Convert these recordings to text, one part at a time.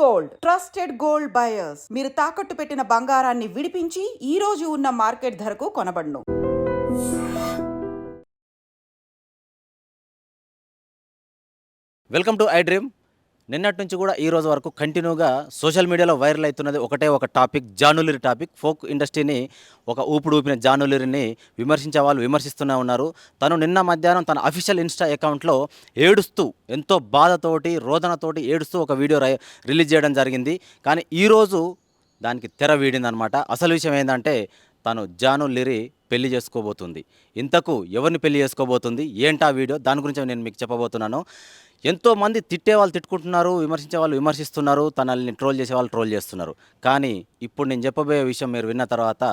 Gold trusted gold buyers. మీరు తాకట్టు పెట్టిన బంగారాన్ని విడిపించి ఈ రోజు ఉన్న మార్కెట్ ధరకు కొనబడును. Welcome to I dream. నిన్నటి నుంచి కూడా ఈ రోజు వరకు కంటిన్యూగా సోషల్ మీడియాలో వైరల్ అవుతున్నది ఒకటే ఒక టాపిక్, జానులిరి టాపిక్. ఫోక్ ఇండస్ట్రీని ఒక ఊపిన జానులిరిని విమర్శించే వాళ్ళు విమర్శిస్తూనే ఉన్నారు. తను నిన్న మధ్యాహ్నం తన అఫీషియల్ ఇన్స్టా అకౌంట్లో ఏడుస్తూ, ఎంతో బాధతోటి, రోదనతోటి ఏడుస్తూ ఒక వీడియో రిలీజ్ చేయడం జరిగింది. కానీ ఈరోజు దానికి తెర వీడిందనమాట. అసలు విషయం ఏంటంటే తను జానులిరి పెళ్లి చేసుకోబోతుంది. ఇంతకు ఎవరిని పెళ్లి చేసుకోబోతుంది, ఏంటా వీడియో, దాని గురించి నేను మీకు చెప్పబోతున్నాను. ఎంతోమంది తిట్టే వాళ్ళు తిట్టుకుంటున్నారు, విమర్శించే వాళ్ళు విమర్శిస్తున్నారు, తనల్ని ట్రోల్ చేసే వాళ్ళు ట్రోల్ చేస్తున్నారు. కానీ ఇప్పుడు నేను చెప్పబోయే విషయం మీరు విన్న తర్వాత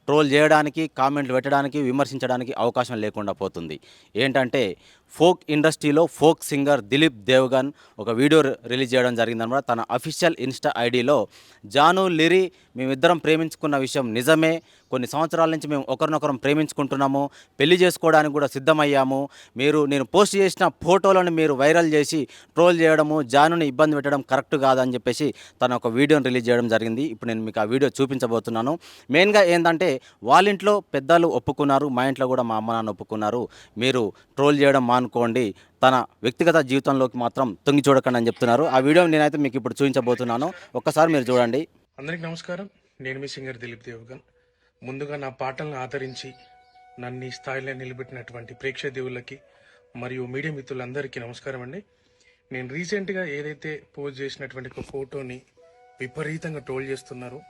ట్రోల్ చేయడానికి, కామెంట్లు పెట్టడానికి, విమర్శించడానికి అవకాశం లేకుండా పోతుంది. ఏంటంటే ఫోక్ ఇండస్ట్రీలో ఫోక్ సింగర్ దిలీప్ దేవ్గన్ ఒక వీడియో రిలీజ్ చేయడం జరిగిందన్నమాట. తన అఫీషియల్ ఇన్స్టా ఐడిలో జానులిరి మేమిద్దరం ప్రేమించుకున్న విషయం నిజమే, కొన్ని సంవత్సరాల నుంచి మేము ఒకరినొకరం ప్రేమించుకుంటున్నాము, పెళ్లి చేసుకోవడానికి కూడా సిద్ధమయ్యాము, నేను పోస్ట్ చేసిన ఫోటోలను మీరు వైరల్ చేసి ట్రోల్ చేయడము, జానుని ఇబ్బంది పెట్టడం కరెక్ట్ కాదని చెప్పేసి తను ఒక వీడియోని రిలీజ్ చేయడం జరిగింది. ఇప్పుడు నేను మీకు ఆ వీడియో చూపించబోతున్నాను. మెయిన్గా ఏంటంటే వాళ్ళ ఇంట్లో పెద్దలు ఒప్పుకున్నారు, మా ఇంట్లో కూడా మా అమ్మ నాన్న ఒప్పుకున్నారు, మీరు ట్రోల్ చేయడం మానుకోండి, తన వ్యక్తిగత జీవితంలోకి మాత్రం తొంగి చూడకండి అని చెప్తున్నారు. ఆ వీడియో నేనైతే మీకు ఇప్పుడు చూపించబోతున్నాను, ఒక్కసారి మీరు చూడండి. అందరికి నమస్కారం. నేను మీ సింగర్ దిలీప్ దేవ్గన్. ముందుగా నా పాటలను ఆదరించి నన్ను ఈ స్థాయిలో నిలబెట్టినటువంటి ప్రేక్షక దేవుళ్ళకి మరియు మీడియా మిత్రులందరికీ నమస్కారం అండి. నేను రీసెంట్గా ఏదైతే పోస్ట్ చేసినటువంటి ఒక ఫోటోని విపరీతంగా ట్రోల్ చేస్తున్నారు.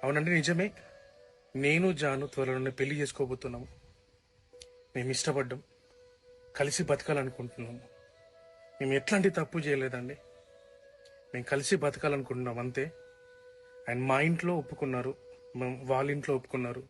అవునండి, నిజమే. నేను జాను త్వరలోనే పెళ్లి చేసుకోబోతున్నాము. మేము ఇష్టపడ్డాం, కలిసి బతకాలనుకుంటున్నాము. మేము ఎట్లాంటి తప్పు చేయలేదండి, మేము కలిసి బతకాలనుకుంటున్నాం అంతే. అండ్ మా ఇంట్లో ఒప్పుకున్నారు, వాళ్ళ ఇంట్లో ఒప్పుకున్నారు.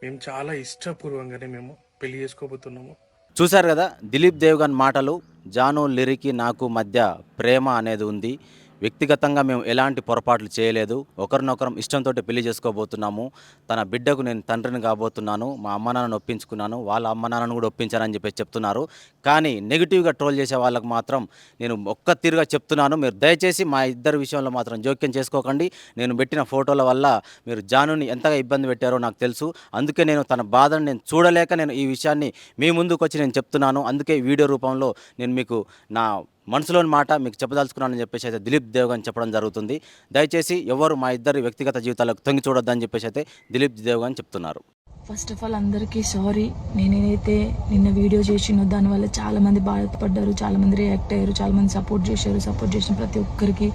మేము చాలా ఇష్టపూర్వకంగానే మేము పెళ్లి చేసుకోబోతున్నాము. చూశారు కదా దిలీప్ దేవ్గన్ మాటలు. జానులిరికి నాకు మధ్య ప్రేమ అనేది ఉంది, వ్యక్తిగతంగా మేము ఎలాంటి పొరపాట్లు చేయలేదు, ఒకరినొకరం ఇష్టంతో పెళ్లి చేసుకోబోతున్నాము, తన బిడ్డకు నేను తండ్రిని కాబోతున్నాను, మా అమ్మ నాన్నను ఒప్పించుకున్నాను, వాళ్ళ అమ్మ నాన్నను కూడా ఒప్పించానని చెప్పేసి చెప్తున్నారు. కానీ నెగిటివ్గా ట్రోల్ చేసే వాళ్ళకు మాత్రం నేను ఒక్క తీరుగా చెప్తున్నాను, మీరు దయచేసి మా ఇద్దరి విషయంలో మాత్రం జోక్యం చేసుకోకండి. నేను పెట్టిన ఫోటోల వల్ల మీరు జానుని ఎంతగా ఇబ్బంది పెట్టారో నాకు తెలుసు. అందుకే నేను తన బాధను నేను చూడలేక నేను ఈ విషయాన్ని మీ ముందుకు వచ్చి నేను చెప్తున్నాను. అందుకే వీడియో రూపంలో నేను మీకు నా మనసులోని మాట మీకు చెప్పదలుచుకున్నానని చెప్పేసి అయితే దిలీప్ దేవ్గన్ చెప్పడం జరుగుతుంది. దయచేసి ఎవరు మా ఇద్దరి వ్యక్తిగత జీవితాలకు తొంగి చూడొద్దని చెప్పేసి అయితే దిలీప్ దేవ్గన్ చెప్తున్నారు. ఫస్ట్ ఆఫ్ ఆల్ అందరికీ సారీ. నేనైతే నిన్న వీడియో చేసినో దానివల్ల చాలామంది బాధపడ్డారు, చాలామంది రియాక్ట్ అయ్యారు, చాలామంది సపోర్ట్ చేశారు. సపోర్ట్ చేసిన ప్రతి ఒక్కరికి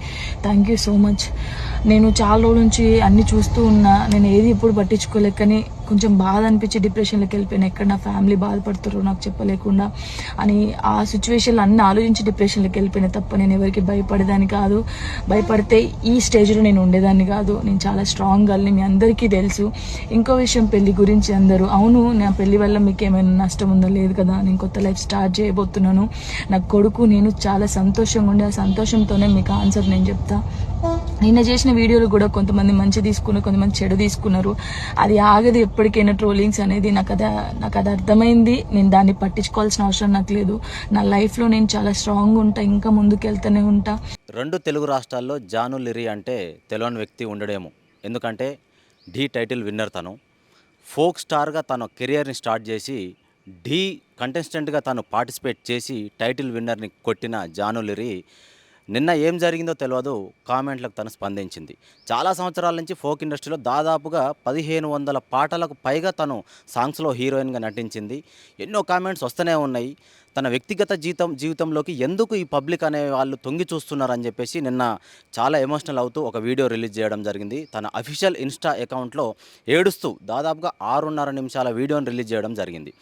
థ్యాంక్ యూ సో మచ్. నేను చాలా రోజుల నుంచి అన్నీ చూస్తూ ఉన్నా, నేను ఏది ఎప్పుడు పట్టించుకోలేక, కానీ కొంచెం బాధ అనిపించి డిప్రెషన్లోకి వెళ్ళిపోయాను. ఎక్కడ నా ఫ్యామిలీ బాధపడుతారో నాకు చెప్పలేకుండా అని ఆ సిచ్యువేషన్లో అన్ని ఆలోచించి డిప్రెషన్లోకి వెళ్ళిపోయినా తప్ప నేను ఎవరికి భయపడేదాన్ని కాదు. భయపడితే ఈ స్టేజ్లో నేను ఉండేదాన్ని కాదు. నేను చాలా స్ట్రాంగ్ గర్ల్ని, మీ అందరికీ తెలుసు. ఇంకో విషయం, పెళ్లి గురించి అందరూ అవును, నా పెళ్లి వల్ల మీకు ఏమైనా నష్టం ఉందో లేదు కదా, నేను కొత్త లైఫ్ స్టార్ట్ చేయబోతున్నాను, నా కొడుకు నేను చాలా సంతోషంగా ఉండే, ఆ సంతోషంతోనే మీకు ఆన్సర్ నేను చెప్తా. నిన్న చేసిన వీడియోలు కూడా కొంతమంది మంచి తీసుకున్నారు, కొంతమంది చెడు తీసుకున్నారు. అది ఆగదు ఎప్పటికైనా ట్రోలింగ్స్ అనేది. నాకు అది అర్థమైంది. నేను దాన్ని పట్టించుకోవాల్సిన అవసరం నాకు లేదు. నా లైఫ్లో నేను చాలా స్ట్రాంగ్ ఉంటా, ఇంకా ముందుకు వెళ్తూనే ఉంటా. 2 తెలుగు రాష్ట్రాల్లో జానులిరి అంటే తెలియని వ్యక్తి ఉండడేమో. ఎందుకంటే ఢీ టైటిల్ విన్నర్ తను. ఫోక్ స్టార్గా తన కెరియర్ని స్టార్ట్ చేసి ఢీ కంటెస్టెంట్గా తను పార్టిసిపేట్ చేసి టైటిల్ విన్నర్ని కొట్టిన జానులిరి నిన్న ఏం జరిగిందో తెలియదు, కామెంట్లకు తను స్పందించింది. చాలా సంవత్సరాల నుంచి ఫోక్ ఇండస్ట్రీలో దాదాపుగా 1500 పాటలకు పైగా తను సాంగ్స్లో హీరోయిన్గా నటించింది. ఎన్నో కామెంట్స్ వస్తూనే ఉన్నాయి. తన వ్యక్తిగత జీవితంలోకి ఎందుకు ఈ పబ్లిక్ అనే వాళ్ళు తొంగి చూస్తున్నారని చెప్పేసి నిన్న చాలా ఎమోషనల్ అవుతూ ఒక వీడియో రిలీజ్ చేయడం జరిగింది. తన అఫీషియల్ ఇన్స్టా అకౌంట్లో ఏడుస్తూ దాదాపుగా 6.5 నిమిషాల వీడియోని రిలీజ్ చేయడం జరిగింది.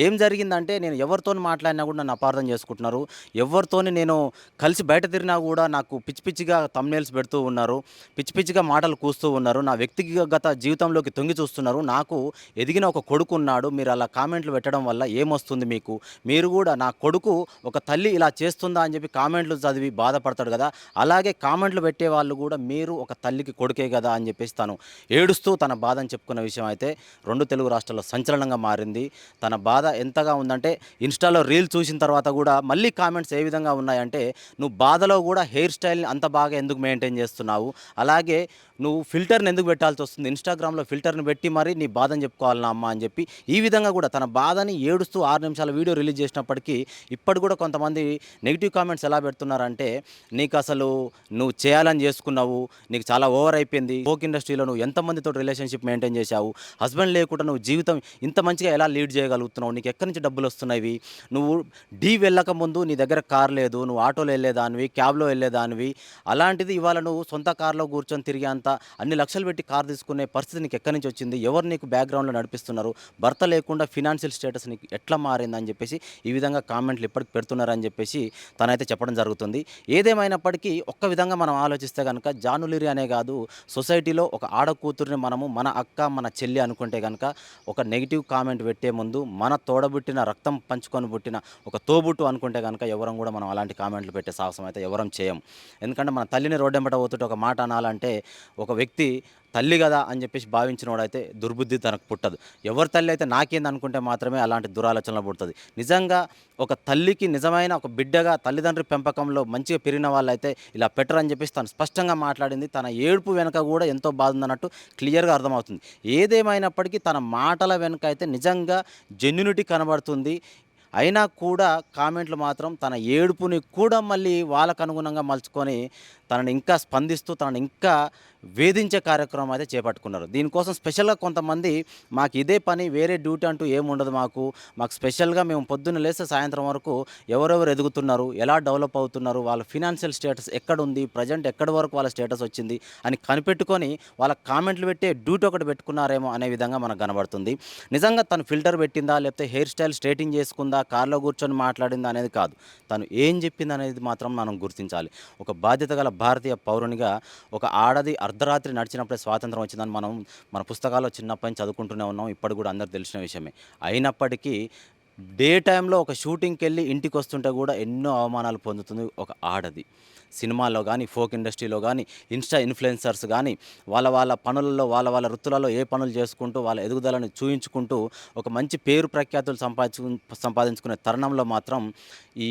ఏం జరిగిందంటే, నేను ఎవరితో మాట్లాడినా కూడా నన్ను అపార్థం చేసుకుంటున్నారు, ఎవరితోని నేను కలిసి బయట తిరిగినా కూడా నాకు పిచ్చి పిచ్చిగా థంబ్నెయిల్స్ పెడుతూ ఉన్నారు, పిచ్చి పిచ్చిగా మాటలు కూస్తూ ఉన్నారు, నా వ్యక్తిగత జీవితంలోకి తొంగి చూస్తున్నారు, నాకు ఎదిగిన ఒక కొడుకు ఉన్నాడు, మీరు అలా కామెంట్లు పెట్టడం వల్ల ఏమొస్తుంది మీకు, మీరు కూడా నా కొడుకు ఒక తల్లి ఇలా చేస్తుందా అని చెప్పి కామెంట్లు చదివి బాధపడతాడు కదా, అలాగే కామెంట్లు పెట్టే వాళ్ళు కూడా మీరు ఒక తల్లికి కొడుకే కదా అని చెప్పేసి తను ఏడుస్తూ తన బాధని చెప్పుకున్న విషయం అయితే 2 తెలుగు రాష్ట్రాల్లో సంచలనంగా మారింది. తన బాధ ఎంతగా ఉందంటే ఇన్స్టాలో రీల్ చూసిన తర్వాత కూడా మళ్ళీ కామెంట్స్ ఏ విధంగా ఉన్నాయంటే, నువ్వు బాధలో కూడా హెయిర్ స్టైల్ని అంత బాగా ఎందుకు మెయింటైన్ చేస్తున్నావు, అలాగే నువ్వు ఫిల్టర్ని ఎందుకు పెట్టాల్సి వస్తుంది, ఇన్స్టాగ్రామ్లో ఫిల్టర్ని పెట్టి మరి నీ బాధని చెప్పుకోవాలన్నా అమ్మ అని చెప్పి ఈ విధంగా కూడా తన బాధని ఏడుస్తూ 6 నిమిషాల వీడియో రిలీజ్ చేసినప్పటికీ ఇప్పటి కూడా కొంతమంది నెగిటివ్ కామెంట్స్ ఎలా పెడుతున్నారంటే, నీకు అసలు నువ్వు చేయాలని చేసుకున్నావు, నీకు చాలా ఓవర్ అయిపోయింది, ఫోక్ ఇండస్ట్రీలో నువ్వు ఎంతమందితో రిలేషన్షిప్ మెయింటైన్ చేశావు, హస్బెండ్ లేకుండా నువ్వు జీవితం ఇంత మంచిగా ఎలా లీడ్ చేయగలుగుతున్నావు, నీకు ఎక్కడి నుంచి డబ్బులు వస్తున్నాయి, నువ్వు ఢీ వెళ్ళక ముందు నీ దగ్గర కార్ లేదు, నువ్వు ఆటోలో వెళ్ళేదానివి, క్యాబ్లో వెళ్ళేదానివి, అలాంటిది ఇవాళ నువ్వు సొంత కార్లో కూర్చొని తిరిగేంత అన్ని లక్షలు పెట్టి కార్ తీసుకునే పరిస్థితి నీకు ఎక్కడి నుంచి వచ్చింది, ఎవరు నీకు బ్యాక్గ్రౌండ్లో నడిపిస్తున్నారు, భర్త లేకుండా ఫినాన్షియల్ స్టేటస్ నీకు ఎట్లా మారిందని చెప్పేసి ఈ విధంగా కామెంట్లు ఇప్పటికి పెడుతున్నారని చెప్పేసి తనైతే చెప్పడం జరుగుతుంది. ఏదేమైనప్పటికీ ఒక్క విధంగా మనం ఆలోచిస్తే కనుక జానులిరి అనే కాదు, సొసైటీలో ఒక ఆడకూతురిని మనము మన అక్క మన చెల్లి అనుకుంటే కనుక ఒక నెగిటివ్ కామెంట్ పెట్టే ముందు మన తోడబుట్టిన రక్తం పంచుకొని పుట్టిన ఒక తోబుట్టు అనుకుంటే కనుక ఎవరం కూడా మనం అలాంటి కామెంట్లు పెట్టే సాహసం అయితే ఎవరం చేయం. ఎందుకంటే మన తల్లిని రోడ్డెంబట పోతుంటే ఒక మాట అనాలంటే ఒక వ్యక్తి తల్లి కదా అని చెప్పేసి భావించిన వాడైతే దుర్బుద్ధి తనకు పుట్టదు. ఎవరి తల్లి అయితే నాకేంది అనుకుంటే మాత్రమే అలాంటి దురాలోచనలు పుడుతుంది. నిజంగా ఒక తల్లికి నిజమైన ఒక బిడ్డగా తల్లిదండ్రి పెంపకంలో మంచిగా పెరిగిన వాళ్ళైతే ఇలా పెట్టరని చెప్పేసి తను స్పష్టంగా మాట్లాడింది. తన ఏడుపు వెనుక కూడా ఎంతో బాధ ఉందన్నట్టు క్లియర్గా అర్థమవుతుంది. ఏదేమైనప్పటికీ తన మాటల వెనుక అయితే నిజంగా జెన్యూనిటీ కనబడుతుంది. అయినా కూడా కామెంట్లు మాత్రం తన ఏడుపుని కూడా మళ్ళీ వాళ్ళకు అనుగుణంగా మలుచుకొని తనని ఇంకా స్పందిస్తూ తనని ఇంకా వేధించే కార్యక్రమం అయితే చేపట్టుకున్నారు. దీనికోసం స్పెషల్గా కొంతమంది మాకు ఇదే పని, వేరే డ్యూటీ అంటూ ఏముండదు, మాకు స్పెషల్గా మేము పొద్దున్న లేస్తే సాయంత్రం వరకు ఎవరెవరు ఎదుగుతున్నారు, ఎలా డెవలప్ అవుతున్నారు, వాళ్ళ ఫినాన్షియల్ స్టేటస్ ఎక్కడుంది, ప్రజెంట్ ఎక్కడి వరకు వాళ్ళ స్టేటస్ వచ్చింది అని కనిపెట్టుకొని వాళ్ళ కామెంట్లు పెట్టే డ్యూటీ ఒకటి పెట్టుకున్నారేమో అనే విధంగా మనకు కనబడుతుంది. నిజంగా తను ఫిల్టర్ పెట్టిందా, లేకపోతే హెయిర్ స్టైల్ స్ట్రైటింగ్ చేసుకుందా, కార్లో కూర్చొని మాట్లాడిందా అనేది కాదు, తను ఏం చెప్పింది అనేది మాత్రం మనం గుర్తించాలి. ఒక బాధ్యత గల భారతీయ పౌరునిగా ఒక ఆడది అర్ధరాత్రి నడిచినప్పుడే స్వాతంత్రం వచ్చిందని మనం మన పుస్తకాల్లో చిన్నప్పటి నుంచి చదువుకుంటూనే ఉన్నాం. ఇప్పటికి కూడా అందరికి తెలిసిన విషయమే. అయినప్పటికీ డే టైంలో ఒక షూటింగ్కి వెళ్ళి ఇంటికి వస్తుంటే కూడా ఎన్నో అవమానాలు పొందుతుంది ఒక ఆడది. సినిమాల్లో కానీ, ఫోక్ ఇండస్ట్రీలో కానీ, ఇన్స్టా ఇన్ఫ్లుయెన్సర్స్ కానీ వాళ్ళ పనులలో వాళ్ళ వృత్తులలో ఏ పనులు చేసుకుంటూ వాళ్ళ ఎదుగుదలను చూయించుకుంటూ ఒక మంచి పేరు ప్రఖ్యాతులు సంపాదించుకునే తరుణంలో మాత్రం ఈ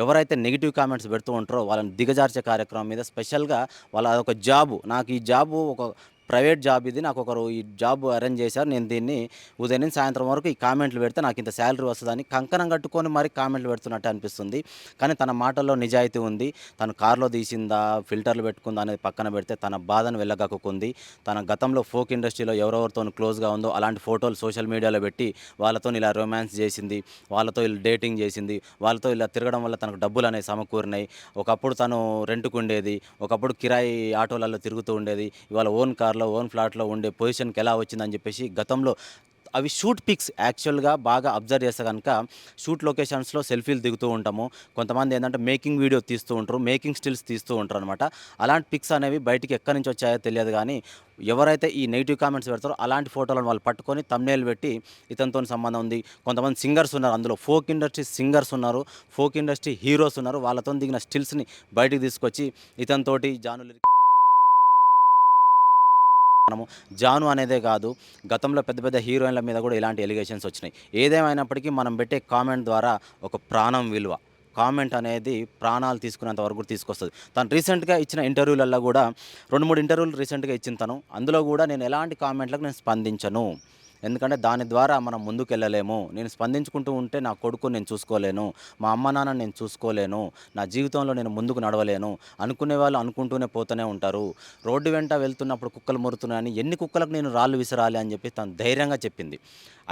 ఎవరైతే నెగిటివ్ కామెంట్స్ పెడుతూ ఉంటారో వాళ్ళని దిగజార్చే కార్యక్రమం మీద స్పెషల్గా వాళ్ళ ఒక జాబు, నాకు ఈ జాబు ఒక ప్రైవేట్ జాబ్, ఇది నాకు ఒకరు ఈ జాబ్ అరేంజ్ చేశారు, నేను దీన్ని ఉదయం నుంచి సాయంత్రం వరకు ఈ కామెంట్లు పెడితే నాకు ఇంత శాలరీ వస్తుందని కంకణం కట్టుకొని మరి కామెంట్లు పెడుతున్నట్టు అనిపిస్తుంది. కానీ తన మాటల్లో నిజాయితీ ఉంది. తను కారులో తీసిందా, ఫిల్టర్లు పెట్టుకుందా అనేది పక్కన పెడితే తన బాధను వెళ్ళగక్కుంది. తన గతంలో ఫోక్ ఇండస్ట్రీలో ఎవరెవరితో క్లోజ్గా ఉందో అలాంటి ఫోటోలు సోషల్ మీడియాలో పెట్టి వాళ్ళతో ఇలా రొమాన్స్ చేసింది, వాళ్ళతో ఇలా డేటింగ్ చేసింది, వాళ్ళతో ఇలా తిరగడం వల్ల తనకు డబ్బులు అనేవి సమకూరినాయి. ఒకప్పుడు తను రెంట్కు ఉండేది, ఒకప్పుడు కిరాయి ఆటోలలో తిరుగుతూ ఉండేది, ఇవాళ ఓన్ కార్ ఓన్ ఫ్లాట్లో ఉండే పొజిషన్కి ఎలా వచ్చిందని చెప్పేసి గతంలో అవి షూట్ పిక్స్ యాక్చువల్గా బాగా అబ్జర్వ్ చేస్తే కనుక షూట్ లొకేషన్స్లో సెల్ఫీలు దిగుతూ ఉంటాము. కొంతమంది ఏంటంటే మేకింగ్ వీడియో తీస్తూ ఉంటారు, మేకింగ్ స్టిల్స్ తీస్తూ ఉంటారు అనమాట. అలాంటి పిక్స్ అనేవి బయటికి ఎక్కడి నుంచి వచ్చాయో తెలియదు. కానీ ఎవరైతే ఈ నెగిటివ్ కామెంట్స్ పెడతారో అలాంటి ఫోటోలను వాళ్ళు పట్టుకొని థంబ్నెయిల్ పెట్టి ఇతనితో సంబంధం ఉంది. కొంతమంది సింగర్స్ ఉన్నారు, అందులో ఫోక్ ఇండస్ట్రీ సింగర్స్ ఉన్నారు, ఫోక్ ఇండస్ట్రీ హీరోస్ ఉన్నారు, వాళ్ళతో దిగిన స్టిల్స్ని బయటికి తీసుకొచ్చి ఇతనితోటి జానులిరి మనము జాను అనేదే కాదు, గతంలో పెద్ద పెద్ద హీరోయిన్ల మీద కూడా ఇలాంటి ఎలిగేషన్స్ వచ్చినాయి. ఏదేమైనప్పటికీ మనం పెట్టే కామెంట్ ద్వారా ఒక ప్రాణం విలువ, కామెంట్ అనేది ప్రాణాలు తీసుకునేంత వరకు తీసుకొస్తుంది. తను రీసెంట్గా ఇచ్చిన ఇంటర్వ్యూలలో కూడా 2-3 ఇంటర్వ్యూలు రీసెంట్గా ఇచ్చిన తను, అందులో కూడా నేను ఎలాంటి కామెంట్లకు నేను స్పందించను, ఎందుకంటే దాని ద్వారా మనం ముందుకు వెళ్ళలేము, నేను స్పందించుకుంటూ ఉంటే నా కొడుకు నేను చూసుకోలేను, మా అమ్మ నాన్న నేను చూసుకోలేను, నా జీవితంలో నేను ముందుకు నడవలేను, అనుకునే వాళ్ళు అనుకుంటూనే పోతూనే ఉంటారు, రోడ్డు వెంట వెళ్తున్నప్పుడు కుక్కలు మురుతున్నాయని ఎన్ని కుక్కలకు నేను రాళ్ళు విసరాలి అని చెప్పి తను ధైర్యంగా చెప్పింది.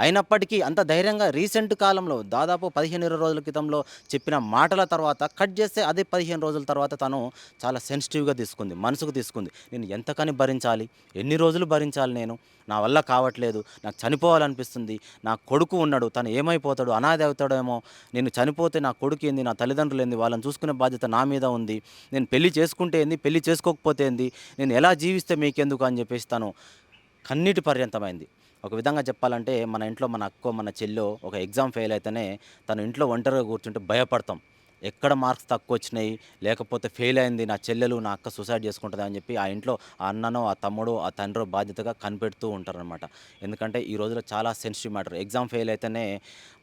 అయినప్పటికీ అంత ధైర్యంగా రీసెంట్ కాలంలో దాదాపు 15-20 రోజుల క్రితంలో చెప్పిన మాటల తర్వాత కట్ చేస్తే అదే 15 రోజుల తర్వాత తను చాలా సెన్సిటివ్గా తీసుకుంది, మనసుకు తీసుకుంది. నేను ఎంతకని భరించాలి, ఎన్ని రోజులు భరించాలి, నేను నా వల్ల కావట్లేదు, నాకు చనిపోవాలనిపిస్తుంది, నా కొడుకు ఉన్నాడు, తను ఏమైపోతాడు, అనాథ అవుతాడేమో, నేను చనిపోతే నా కొడుకు ఏంది, నా తల్లిదండ్రులు ఏంది, వాళ్ళని చూసుకునే బాధ్యత నా మీద ఉంది, నేను పెళ్లి చేసుకుంటే ఏంది, పెళ్లి చేసుకోకపోతే ఏంది, నేను ఎలా జీవిస్తే మీకెందుకు అని చెప్పేసి తను కన్నీటి పర్యంతమైంది. ఒక విధంగా చెప్పాలంటే మన ఇంట్లో మన అక్కో మన చెల్లో ఒక ఎగ్జామ్ ఫెయిల్ అయితేనే తను ఇంట్లో ఒంటరిగా కూర్చుంటే భయపడతాం. ఎక్కడ మార్క్స్ తక్కువ వచ్చినాయి, లేకపోతే ఫెయిల్ అయింది నా చెల్లెలు నా అక్క సూసైడ్ చేసుకుంటుంది అని చెప్పి ఆ ఇంట్లో ఆ అన్ననో ఆ తమ్ముడో ఆ తండ్రో బాధ్యతగా కనిపెడుతూ ఉంటారనమాట. ఎందుకంటే ఈ రోజుల్లో చాలా సెన్సిటివ్ మ్యాటర్. ఎగ్జామ్ ఫెయిల్ అయితేనే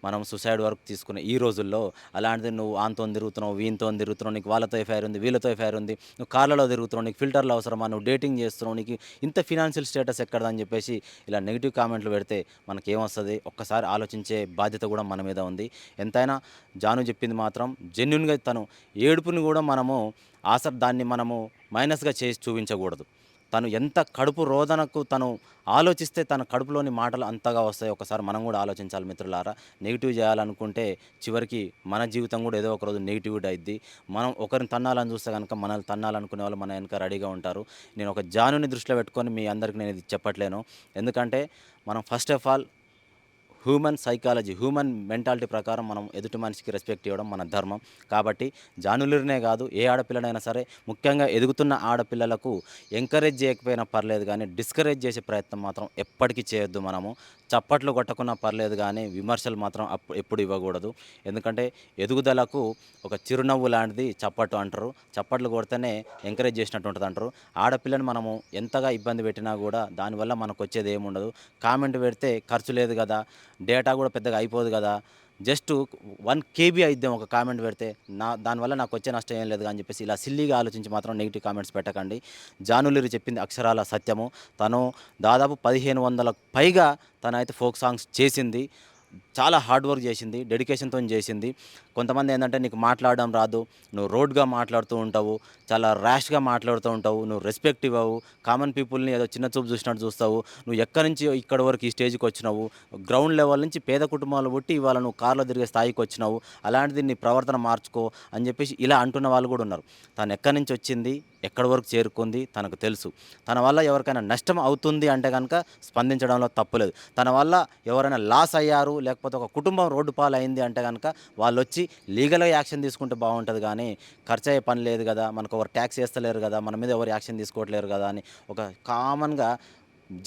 మనం సూసైడ్ వరకు తీసుకునే ఈ రోజుల్లో, అలాంటిది నువ్వు ఆంతో తిరుగుతున్నావు, వీంతో తిరుగుతున్నావు, నీకు వాళ్ళతో ఎఫ్ఐఆర్ ఉంది, వీళ్ళతో ఎఫ్ఐఆర్ ఉంది, నువ్వు కార్లలో తిరుగుతున్నావు, నీకు ఫిల్టర్లు అవసరమా, నువ్వు డేటింగ్ చేస్తున్నావు, నీకు ఇంత ఫినాన్షియల్ స్టేటస్ ఎక్కడదని చెప్పేసి ఇలా నెగిటివ్ కామెంట్లు పెడితే మనకేమొస్తుంది? ఒక్కసారి ఆలోచించే బాధ్యత కూడా మన మీద ఉంది. ఎంతైనా జాను చెప్పింది మాత్రం జెన్యున్గా తను ఏడుపుని కూడా మనము దాన్ని మనము మైనస్గా చేసి చూపించకూడదు. తను ఎంత కడుపు రోదనకు తను ఆలోచిస్తే తన కడుపులోని మాటలు అంతగా వస్తాయి. ఒకసారి మనం కూడా ఆలోచించాలి మిత్రులారా. నెగిటివ్ చేయాలనుకుంటే చివరికి మన జీవితం కూడా ఏదో ఒక రోజు నెగిటివిటీ అయిద్ది. మనం ఒకరిని తన్నాలని చూస్తే కనుక మనల్ని తన్నాలనుకునే వాళ్ళు మన వెనక రెడీగా ఉంటారు. నేను ఒక జానుని దృష్టిలో పెట్టుకొని మీ అందరికీ నేను ఇది చెప్పట్లేను. ఎందుకంటే మనం first of all human psychology, human mentality ప్రకారం మనం ఎదుటి మనిషికి రెస్పెక్ట్ ఇవ్వడం మన ధర్మం. కాబట్టి జానులరినే కాదు, ఏ ఆడపిల్లనైనా సరే, ముఖ్యంగా ఎదుగుతున్న ఆడపిల్లలకు ఎంకరేజ్ చేయకపోయినా పర్లేదు కానీ డిస్కరేజ్ చేసే ప్రయత్నం మాత్రం ఎప్పటికీ చేయొద్దు. మనము చప్పట్లు కొట్టకున్నా పర్లేదు కానీ విమర్శలు మాత్రం ఎప్పుడు ఇవ్వకూడదు. ఎందుకంటే ఎదుగుదలకు ఒక చిరునవ్వు లాంటిది చప్పట్లు అంటారు. చప్పట్లు కొడితేనే ఎంకరేజ్ చేసినట్టు ఉంటుంది అంటారు. ఆడపిల్లని మనము ఎంతగా ఇబ్బంది పెట్టినా కూడా దానివల్ల మనకు వచ్చేది ఏముండదు. కామెంట్ పెడితే ఖర్చు లేదు కదా, డేటా కూడా పెద్దగా అయిపోదు కదా, జస్ట్ 1 KB అయిద్దాం ఒక కామెంట్ పెడితే, దానివల్ల నాకు వచ్చే నష్టం ఏం లేదు అని చెప్పేసి ఇలా సిల్లీగా ఆలోచించి మాత్రం నెగిటివ్ కామెంట్స్ పెట్టకండి. జానులిరి చెప్పింది అక్షరాల సత్యము. తను దాదాపు 1500 పైగా తనైతే ఫోక్ సాంగ్స్ చేసింది. చాలా హార్డ్ వర్క్ చేసింది, డెడికేషన్తో చేసింది. కొంతమంది ఏంటంటే నీకు మాట్లాడడం రాదు, నువ్వు రోడ్గా మాట్లాడుతూ ఉంటావు, చాలా ర్యాష్గా మాట్లాడుతూ ఉంటావు, నువ్వు రెస్పెక్ట్ ఇవ్వవు, కామన్ పీపుల్ని ఏదో చిన్న చూపు చూసినట్టు చూస్తావు, నువ్వు ఎక్కడి నుంచి ఇక్కడి వరకు ఈ స్టేజ్కి వచ్చినావు, గ్రౌండ్ లెవెల్ నుంచి పేద కుటుంబాలు పుట్టి ఇవాళ నువ్వు కార్లో తిరిగే స్థాయికి వచ్చినావు, అలాంటిది నీ ప్రవర్తన మార్చుకో అని చెప్పేసి ఇలా అంటున్న వాళ్ళు కూడా ఉన్నారు. తను ఎక్కడి నుంచి వచ్చింది, ఎక్కడి వరకు చేరుకుంది తనకు తెలుసు. తన వల్ల ఎవరికైనా నష్టం అవుతుంది అంటే కనుక స్పందించడంలో తప్పులేదు. తన వల్ల ఎవరైనా లాస్ అయ్యారు, లేకపోతే ఒక కుటుంబం రోడ్డు పాలు అయింది అంటే కనుక వాళ్ళు వచ్చి లీగల్గా యాక్షన్ తీసుకుంటే బాగుంటుంది. కానీ ఖర్చు అయ్యే పని లేదు కదా, మనకు ఎవరు ట్యాక్స్ వేస్తలేరు కదా, మన మీద ఎవరు యాక్షన్ తీసుకోవట్లేరు కదా అని ఒక కామన్గా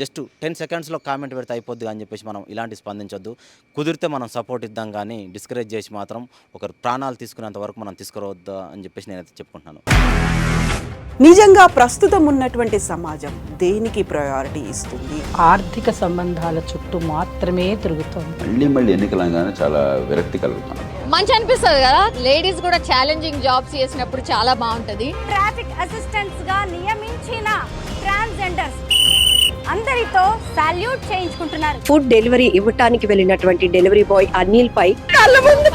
జస్ట్ 10 సెకండ్స్లో కామెంట్ పెడితే అయిపోద్ది అని చెప్పేసి మనం ఇలాంటి స్పందించొద్దు. కుదిరితే మనం సపోర్ట్ ఇద్దాం కానీ డిస్కరేజ్ చేసి మాత్రం ఒకరు ప్రాణాలు తీసుకునేంత వరకు మనం తీసుకురావద్దా అని చెప్పేసి నేనైతే చెప్పుకుంటున్నాను. నిజంగా ప్రస్తుతం ఉన్నటువంటి సమాజం దేనికి ప్రయారిటీ ఇస్తుంది? ఆర్థిక సంబంధాల చుట్టూ మాత్రమే తిరుగుతోంది. మళ్ళీ ఎన్నికలంగానే చాలా విరక్తి కలుగుతున్నాం. మంచి అనిపిస్తుంది కదా, లేడీస్ కూడా ఛాలెంజింగ్ జాబ్స్ చేసినప్పుడు చాలా బాగుంటది. ట్రాఫిక్ అసిస్టెంట్స్ గా నియమించిన ట్రాన్స్జెండర్స్ అందరితో సాల్యూట్ చేయించుకుంటున్నారు. ఫుడ్ డెలివరీ ఇవ్వటానికి వెళ్ళినటువంటి డెలివరీ బాయ్ అనిల్ పై కళ్ళ ముందు